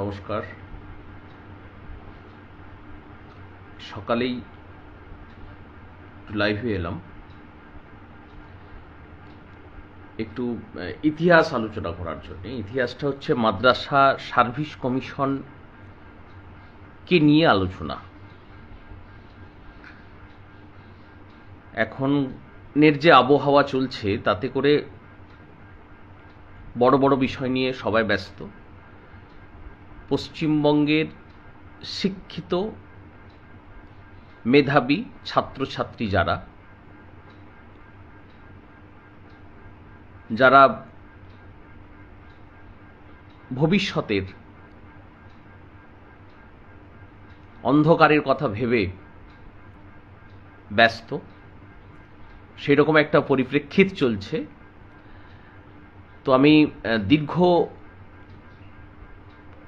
নমস্কার। সকালেই লাইভে এলাম একটু ইতিহাস আলোচনা করার জন্য। ইতিহাসটা হচ্ছে মাদ্রাসা সার্ভিস কমিশন কে নিয়ে আলোচনা। এখনের যে আবহাওয়া চলছে তাতে করে বড় বড় বিষয় নিয়ে সবাই ব্যস্ত। পশ্চিমবঙ্গের শিক্ষিত মেধাবী ছাত্রছাত্রী যারা ভবিষ্যতের অন্ধকারের কথা ভেবে ব্যস্ত, সেরকম একটা পরিপ্রেক্ষিত চলছে। তো আমি দীর্ঘ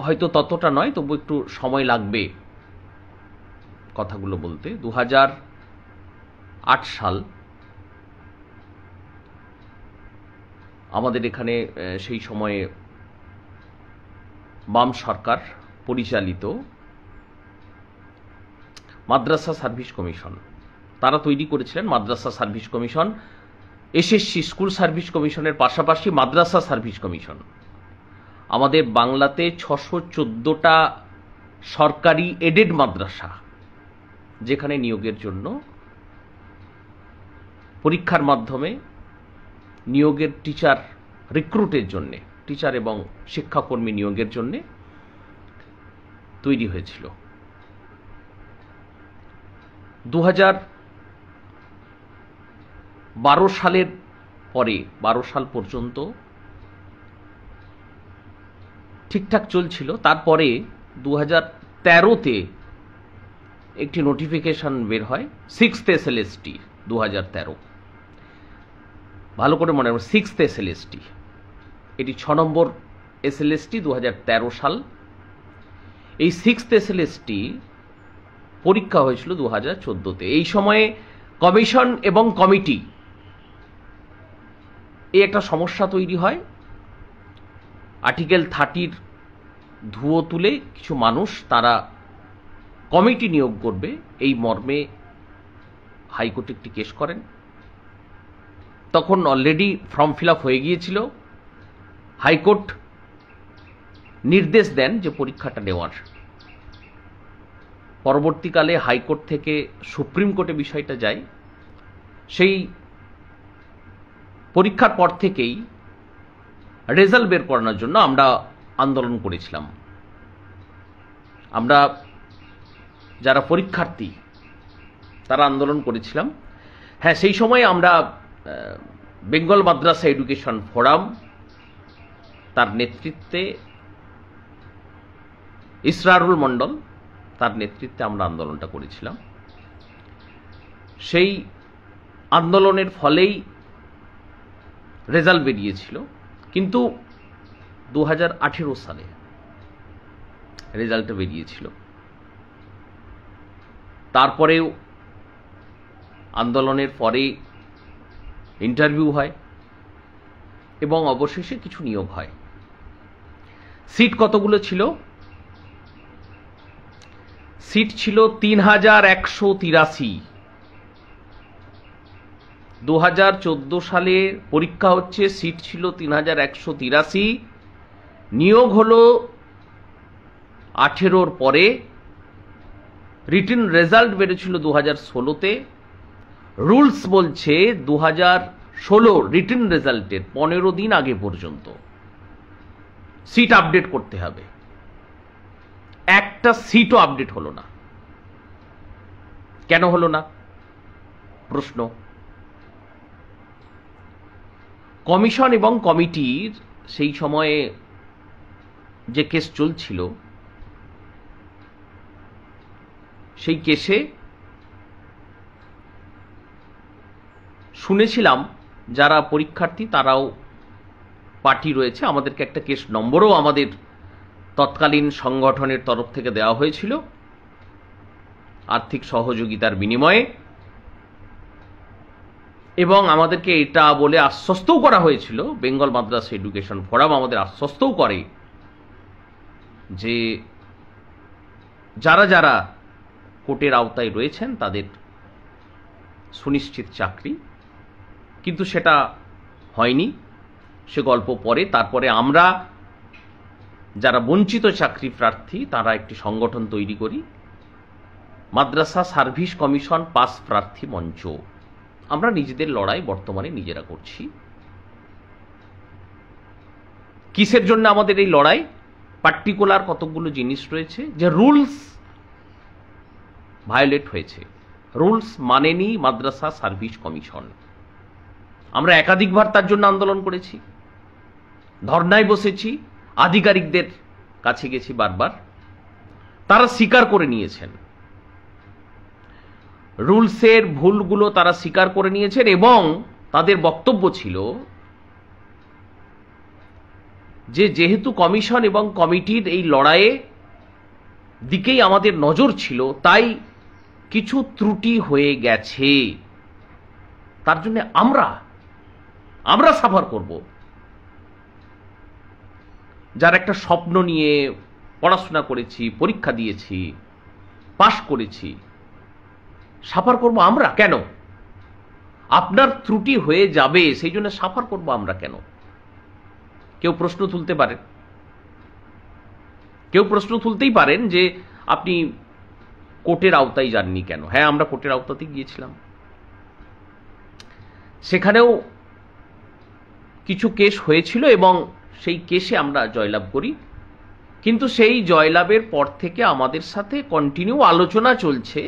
হয়তো ততটা নয়, তবু একটু সময় লাগবে কথাগুলো বলতে। 2008 সাল আমাদের এখানে সেই সময়ে বাম সরকার পরিচালিত মাদ্রাসা সার্ভিস কমিশন, তারা তৈরি করেছিলেন মাদ্রাসা service commission. SSC school service কমিশনের পাশাপাশি মাদ্রাসা সার্ভিস কমিশন। আমাদের বাংলাতে 614টা সরকারি এডেড মাদ্রাসা, যেখানে নিয়োগের জন্য পরীক্ষার মাধ্যমে নিয়োগের টিচার রিক্রুটের জন্যে, টিচার এবং শিক্ষাকর্মী নিয়োগের জন্যে তৈরি হয়েছিল। 2012 সালের পরে 12 সাল পর্যন্ত ঠিকঠাক চলছিল। তারপরে 2013-তে একটি নোটিফিকেশন বের হয়, 6th SLST 2013। ভালো করে মনে রাখবেন, 6th SLST, এটি 6 নম্বর SLST 2013 সাল। এই 6th SLST পরীক্ষা হয়েছিল 2014-তে। এই সময়ে কমিশন এবং কমিটি এই একটা সমস্যা তৈরি হয়। আর্টিকেল 30-র ধুয়ো তুলে কিছু মানুষ তারা কমিটি নিয়োগ করবে এই মর্মে হাইকোর্টে একটি কেস করেন। তখন অলরেডি ফর্ম ফিল আপ হয়ে গিয়েছিল। হাইকোর্ট নির্দেশ দেন যে পরীক্ষাটা নেওয়ার। পরবর্তীকালে হাইকোর্ট থেকে সুপ্রিম কোর্টে বিষয়টা যায়। সেই পরীক্ষার পর থেকেই রেজাল্ট বের করানোর জন্য আমরা আন্দোলন করেছিলাম। আমরা যারা পরীক্ষার্থী তারা আন্দোলন করেছিলাম। হ্যাঁ, সেই সময় আমরা বেঙ্গল মাদ্রাসা এডুকেশন ফোরাম, তার নেতৃত্বে ইসরারুল মণ্ডল, তার নেতৃত্বে আমরা আন্দোলনটা করেছিলাম। সেই আন্দোলনের ফলেই রেজাল্ট বেরিয়েছিল। কিন্তু 2018 সালে রেজাল্টটা বেরিয়েছিল। তারপরেও আন্দোলনের পরে ইন্টারভিউ হয় এবং অবশেষে কিছু নিয়োগ হয়। সিট কতগুলো ছিল? সিট ছিল 3183। 2014 সালে পরীক্ষা হচ্ছে, সিট ছিল 3183। নিয়োগ হলো 18-র পরে। রিটেন রেজাল্ট বেরোছিল 2016-তে। রুলস বলছে 2016 রিটেন রেজাল্টের 15 দিন আগে পর্যন্ত সিট আপডেট করতে হবে। একটা সিটও আপডেট হলো না। কেন হলো না প্রশ্ন। কমিশন এবং কমিটির সেই সময়ে যে কেস চলছিল, সেই কেসে শুনেছিলাম যারা পরীক্ষার্থী তারাও পার্টি রয়েছে। আমাদেরকে একটা কেস নম্বরও আমাদের তৎকালীন সংগঠনের তরফ থেকে দেওয়া হয়েছিল আর্থিক সহযোগিতার বিনিময়ে, এবং আমাদেরকে এটা বলে আশ্বস্তও করা হয়েছিল, বেঙ্গল মাদ্রাসা এডুকেশন ফোরাম আমাদের আশ্বস্তও করে যে যারা যারা কোর্টের আওতায় রয়েছেন তাদের সুনিশ্চিত চাকরি, কিন্তু সেটা হয়নি। সে গল্প পরে। তারপরে আমরা যারা বঞ্চিত চাকরি প্রার্থী তারা একটি সংগঠন তৈরি করি, মাদ্রাসা সার্ভিস কমিশন পাস প্রার্থী মঞ্চ। আমরা নিজেদের লড়াই বর্তমানে নিজেরা করছি। কিসের জন্য আমাদের এই লড়াই? পার্টিকুলার কতগুলো জিনিস রয়েছে যে রুলস ভায়োলেট হয়েছে, রুলস মানেনি মাদ্রাসা সার্ভিস কমিশন। আমরা একাধিকবার তার জন্য আন্দোলন করেছি, ধর্নায় বসেছি, আধিকারিকদের কাছে গেছি বারবার, তারা স্বীকার করে নিয়েছেন রুলসের ভুলগুলো, তারা স্বীকার করে নিয়েছেন এবং তাদের বক্তব্য ছিল যে যেহেতু কমিশন এবং কমিটির এই লড়াইয়ে দিকেই আমাদের নজর ছিল, তাই কিছু ত্রুটি হয়ে গেছে, তার জন্য আমরা সাফার করব। যার একটা স্বপ্ন নিয়ে পড়াশোনা করেছি, পরীক্ষা দিয়েছি, পাশ করেছি, সাফার করব আমরা কেন? আপনার ত্রুটি হয়ে যাবে সেই জন্য সাফার করব আমরা কেন? কেউ প্রশ্ন তুলতে পারেন, কেউ প্রশ্ন তুলতেই পারেন যে আপনি কোর্টের আওতায় যাননি কেন? হ্যাঁ, আমরা কোর্টের আওতাতে গিয়েছিলাম, সেখানেও কিছু কেস হয়েছিল এবং সেই কেসে আমরা জয়লাভ করি। কিন্তু সেই জয়লাভের পর থেকে আমাদের সাথে কন্টিনিউ আলোচনা চলছে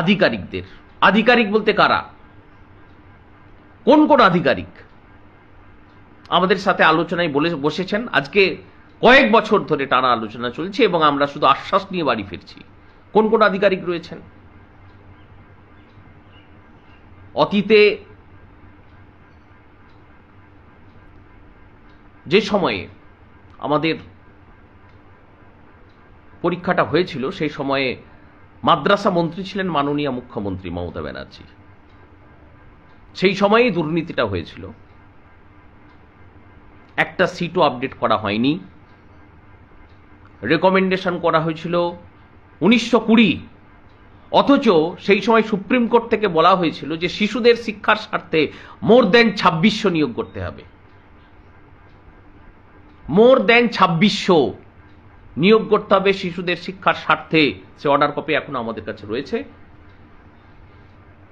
আধিকারিকদের। আধিকারিক বলতে কারা? কোন কোন আধিকারিক আমাদের সাথে আলোচনায় বসেছেন? আজকে কয়েক বছর ধরে টানা আলোচনা চলছে এবং আমরা শুধু আশ্বাস নিয়ে বাড়ি ফিরছি। কোন কোন আধিকারিক রয়েছেন? অতীতে যে সময়ে আমাদের পরীক্ষাটা হয়েছিল সেই সময়ে মাদ্রাসা মন্ত্রী ছিলেন মাননীয় মুখ্যমন্ত্রী মমতা ব্যানার্জি। সেই সময়েই দুর্নীতিটা হয়েছিল, একটা সিটও আপডেট করা হয়নি। রেকমেন্ডেশন করা হয়েছিল 1920, অথচ সেই সময় সুপ্রিম কোর্ট থেকে বলা হয়েছিল যে শিশুদের শিক্ষার স্বার্থে মোর দেন 2600 নিয়োগ করতে হবে। মোর দেন 2600 নিয়োগ করতে হবে শিশুদের শিক্ষার স্বার্থে। সে অর্ডার কপি এখনো আমাদের কাছে রয়েছে।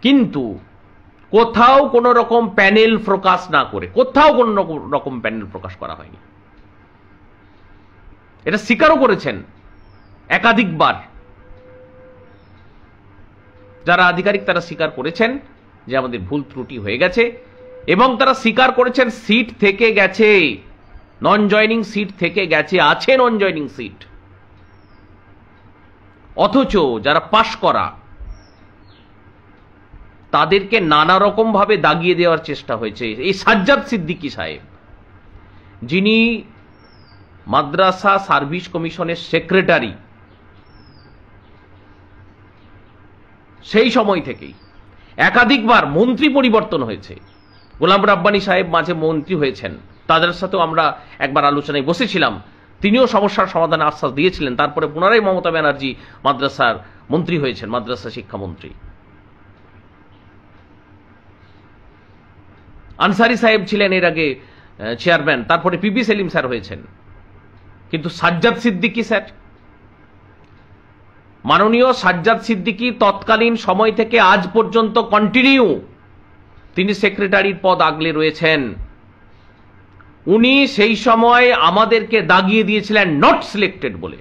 কিন্তু কোথাও কোন রকম প্যানেল প্রকাশ না করে, কোথাও কোন রকম প্যানেল প্রকাশ করা হয়নি। এটা স্বীকারও করেছেন একাধিকবার যারা আধিকারিক, তারা স্বীকার করেছেন যে আমাদের ভুল ত্রুটি হয়ে গেছে এবং তারা স্বীকার করেছেন সিট থেকে গেছে, নন জয়নিং সিট থেকে গেছে, আছে নন জয়নিং সিট। অথচ যারা পাশ করা তাদেরকে নানা রকম ভাবে দাগিয়ে দেওয়ার চেষ্টা হয়েছে। এই সাজ্জাদ সিদ্দিকী সাহেব, যিনি মাদ্রাসা সার্ভিস কমিশনের সেক্রেটারি, সেই সময় থেকেই একাধিকবার মন্ত্রী পরিবর্তন হয়েছে। গোলাম রাব্বানী সাহেব মাঝে মন্ত্রী হয়েছেন, তাদের সাথেও আমরা একবার আলোচনায় বসেছিলাম, তিনিও সমস্যার সমাধানে আশ্বাস দিয়েছিলেন। তারপরে পুনরায় মমতা ব্যানার্জি মাদ্রাসার মন্ত্রী হয়েছেন, মাদ্রাসা শিক্ষামন্ত্রী। আনসারি সাহেব ছিলেন এর আগে চেয়ারম্যান, তারপরে পিপি সেলিম স্যার হয়েছেন। কিন্তু সাজ্জাদ সিদ্দিকী স্যার, মাননীয় সাজ্জাদ সিদ্দিকী তৎকালীন সময় থেকে আজ পর্যন্ত কন্টিনিউ তিনি সেক্রেটারির পদ আগলে রয়েছেন। উনি সেই সময় আমাদেরকে দাগিয়ে দিয়েছিলেন নট সিলেক্টেড বলে।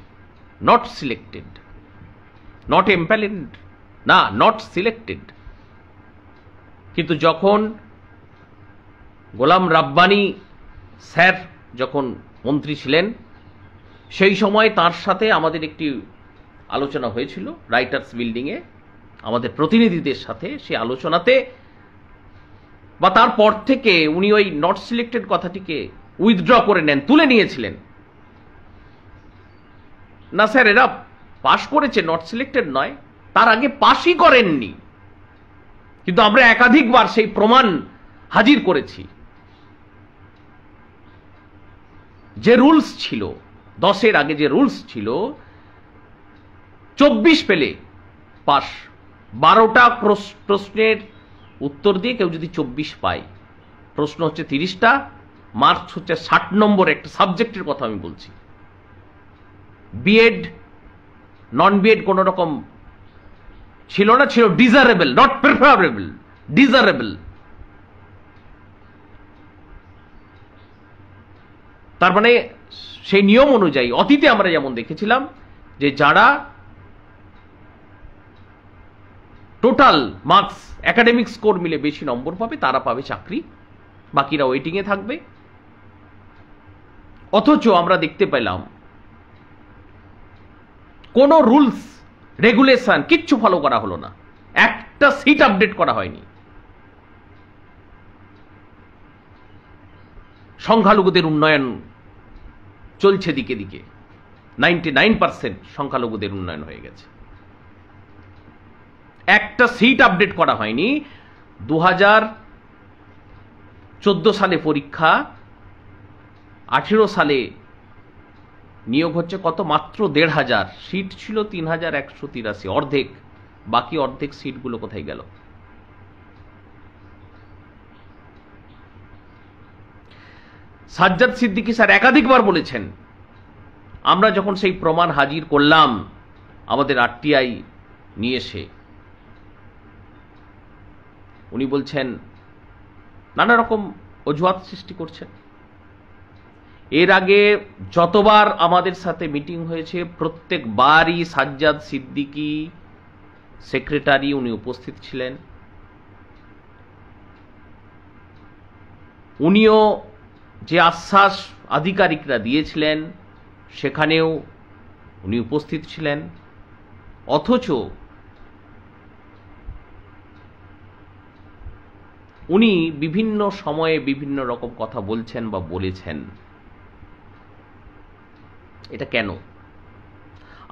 নট সিলেক্টেড, নট এম্প্যানেলড, না, নট সিলেক্টেড। কিন্তু যখন গোলাম রাব্বানী স্যার যখন মন্ত্রী ছিলেন, সেই সময় তার সাথে আমাদের একটি আলোচনা হয়েছিল রাইটার্স বিল্ডিংয়ে আমাদের প্রতিনিধিদের সাথে। সেই আলোচনাতে বা তারপর থেকে উনি ওই নট সিলেক্টেড কথাটিকে উইথড্র করে নেন, তুলে নিয়েছিলেন। না স্যার, এরা পাশ করেছে, নট সিলেক্টেড নয়, তার আগে পাশই করেননি। কিন্তু আমরা একাধিকবার সেই প্রমাণ হাজির করেছি। যে রুলস ছিল, 10-এর আগে যে রুলস ছিল 24 পেলে পাস, 12টা প্রশ্নের উত্তর দিয়ে কেউ যদি 24 পায়, প্রশ্ন হচ্ছে 30টা, মার্কস হচ্ছে 60 নম্বর একটা সাবজেক্টের কথা আমি বলছি। বিএড নন বিএড কোন রকম ছিল না, ছিল ডিজারেবল, নট প্রেফারেবল, ডিজারেবল। তার মানে সেই নিয়ম অনুযায়ী অতীতে আমরা যেমন দেখেছিলাম যে যারা টোটাল মার্কস একাডেমিক স্কোর মিলে বেশি নম্বর পাবে তারা পাবে চাকরি, বাকিরা ওয়েটিং এ থাকবে। অথচ আমরা দেখতে পেলাম কোন রুলস রেগুলেশন কিচ্ছু ফলো করা হলো না, একটা সিট আপডেট করা হয়নি। সংখ্যালঘুদের উন্নয়ন চলছে দিকে দিকে, 99% সংখ্যালঘুদের উন্নয়ন হয়ে গেছে, একটা সিট আপডেট করা হয়নি। 2014 সালে পরীক্ষা, 18 সালে নিয়োগ হচ্ছে কত, মাত্র 1,500 সিট ছিল, 3,183, অর্ধেক। বাকি অর্ধেক সিটগুলো কোথায় গেল? সাজ্জাদ সিদ্দিকী স্যার একাধিকবার বলেছেন, আমরা যখন সেই প্রমাণ হাজির করলাম আমাদের আরটিআই নিয়ে এসে, উনি বলছেন নানা রকম অজুহাত সৃষ্টি করছেন। এর আগে যতবার আমাদের সাথে মিটিং হয়েছে প্রত্যেকবারই সাজ্জাদ সিদ্দিকী সেক্রেটারি উনি উপস্থিত ছিলেন, উনিও যে আশ্বাস আধিকারিকরা দিয়েছিলেন সেখানেও উনি উপস্থিত ছিলেন। অথচ উনি বিভিন্ন সময়ে বিভিন্ন রকম কথা বলছেন বা বলেছেন। এটা কেন?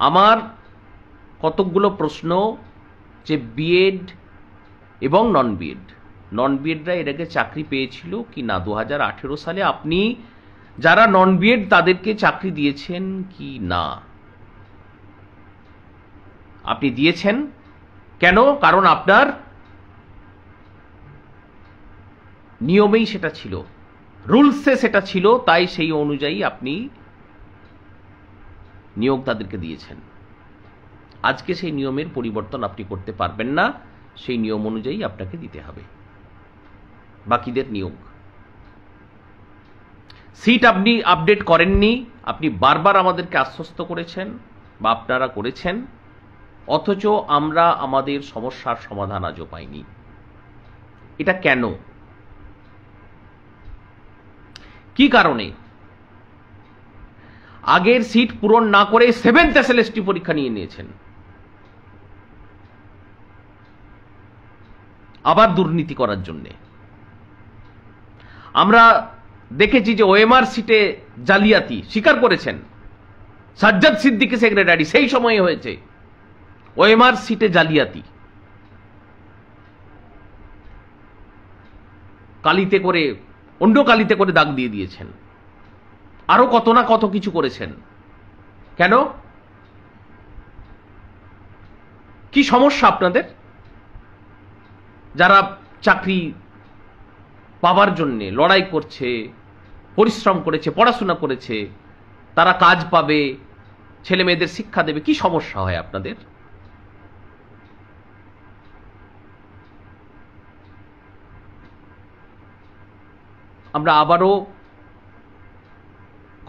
আমার কতকগুলো প্রশ্ন যে বিএড এবং নন বিএডরা এর আগে চাকরি পেয়েছিল কি না 2018 সালে? আপনি যারা নন বিএড তাদেরকে চাকরি দিয়েছেন কি না? আপনি দিয়েছেন কেন? কারণ আপনার নিয়মেই সেটা ছিল, রুলসে সেটা ছিল, তাই সেই অনুযায়ী আপনি নিয়োগ তাদেরকে দিয়েছেন। আজকে সেই নিয়মের পরিবর্তন আপনি করতে পারবেন না, সেই নিয়ম অনুযায়ী আপনাকে দিতে হবে বাকিদের নিয়োগ। সিট আপনি আপডেট করেননি, আপনি বারবার আমাদেরকে আশ্বস্ত করেছেন বা আপনারা করেছেন, অথচ আমরা আমাদের সমস্যার সমাধান আজও পাইনি। এটা কেন? কি কারণে? আগের সিট পূরণ না করে 7th SLST পরীক্ষা নিয়ে নিয়েছেন, আবার দুর্নীতি করার জন্য। আমরা দেখেছি যে ওএমআর সিটে জালিয়াতি স্বীকার করেছেন সাজ্জাদ সিদ্দিকী সেক্রেটারি, সেই সময়ে হয়েছে ওএমআর সিটে জালিয়াতি, কালিতে করে, অন্য কালিতে করে দাগ দিয়ে দিয়েছেন, আরো কত না কত কিছু করেছেন। কেন? কি সমস্যা আপনাদের? যারা চাকরি পাবার জন্য লড়াই করছে, পরিশ্রম করেছে, পড়াশোনা করেছে, তারা কাজ পাবে, ছেলে মেয়েদের শিক্ষা দেবে, কি সমস্যা হয় আপনাদের? আমরা আবারও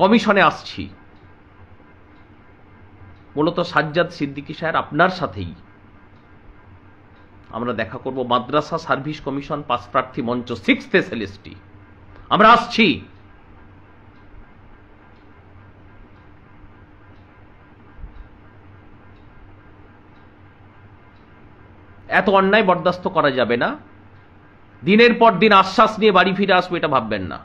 কমিশনে আসছি, মূলত সাজ্জাদ সিদ্দিকী স্যার আপনার সাথেই আমরা দেখা করব। মাদ্রাসা সার্ভিস কমিশন পাস প্রার্থী মঞ্চ 6th SLST আমরা আসছি। এত অন্যায় বরদাস্ত করা যাবে না। দিনের পর দিন আশ্বাস নিয়ে বাড়ি ফিরে আসবো এটা ভাববেন না।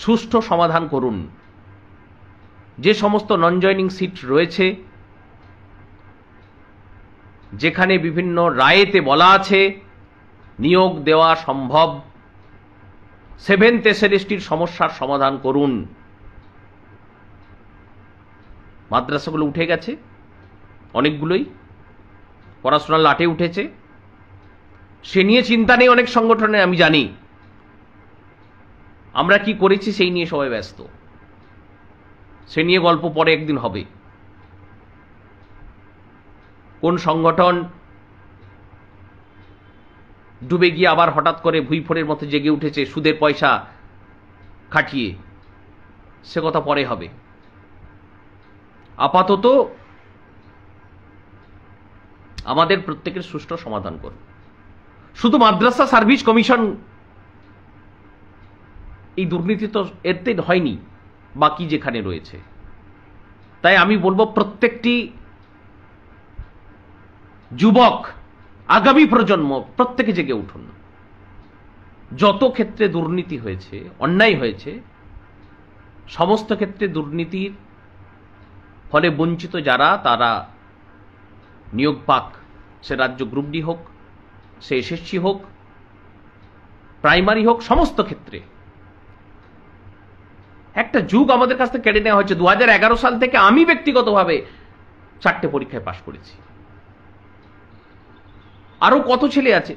সুষ্ঠু সমাধান করুন। যে সমস্ত নন জয়নিং সিট রয়েছে যেখানে বিভিন্ন রায়েতে বলা আছে নিয়োগ দেওয়া সম্ভব, সেভেন্থ এসএলএসটির সমস্যার সমাধান করুন। মাদ্রাসাগুলো উঠে গেছে, অনেকগুলোই পড়াশোনার লাটে উঠেছে, সে নিয়ে চিন্তা নেই অনেক সংগঠনে, আমি জানি। আমরা কি করেছি সেই নিয়ে সবাই ব্যস্ত, সে নিয়ে গল্প পরে একদিন হবে। কোন সংগঠন ডুবে গিয়ে আবার হঠাৎ করে ভুইফোড়ের মতো জেগে উঠেছে সুদের পয়সা খাটিয়ে, সে কথা পরে হবে। আপাতত আমাদের প্রত্যেকের সুষ্ঠু সমাধান করুন। শুধু মাদ্রাসা সার্ভিস কমিশন এই দুর্নীতি তো এতে হয়নি, বাকি যেখানে রয়েছে। তাই আমি বলবো প্রত্যেকটি যুবক, আগামী প্রজন্ম প্রত্যেকে জেগে উঠুন। যত ক্ষেত্রে দুর্নীতি হয়েছে, অন্যায় হয়েছে, সমস্ত ক্ষেত্রে দুর্নীতির ফলে বঞ্চিত যারা, তারা নিয়োগ পাক। সে রাজ্য গ্রুপ ডি হোক, সে এসএসসি হোক, প্রাইমারি হোক, সমস্ত ক্ষেত্রে। একটা যুগ আমাদের কাছ থেকে কেড়ে নেওয়া হয়েছে। 2011 সাল থেকে আমি ব্যক্তিগতভাবে 4টে পরীক্ষায় পাশ করেছি। আরো কত ছেলে আছে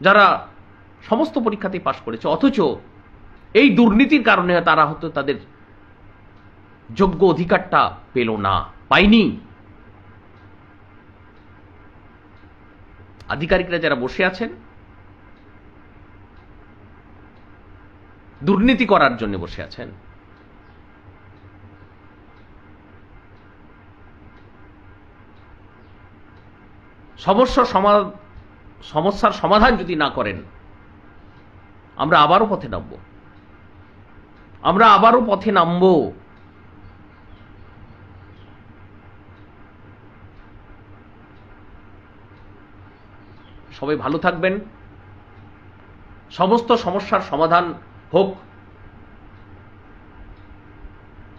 যারা সমস্ত পরীক্ষাতেই পাশ করেছে, অথচ এই দুর্নীতির কারণে তারা হয়তো তাদের যোগ্য অধিকারটা পেল না, পায়নি। আধিকারিকরা যারা বসে আছেন দুর্নীতি করার জন্য বসে আছেন, সমস্যার সমাধান যদি না করেন, আমরা আবারও পথে নামব। সবাই ভালো থাকবেন। সমস্ত সমস্যার সমাধান হোক,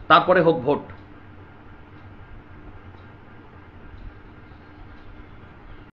তারপরে হোক ভোট।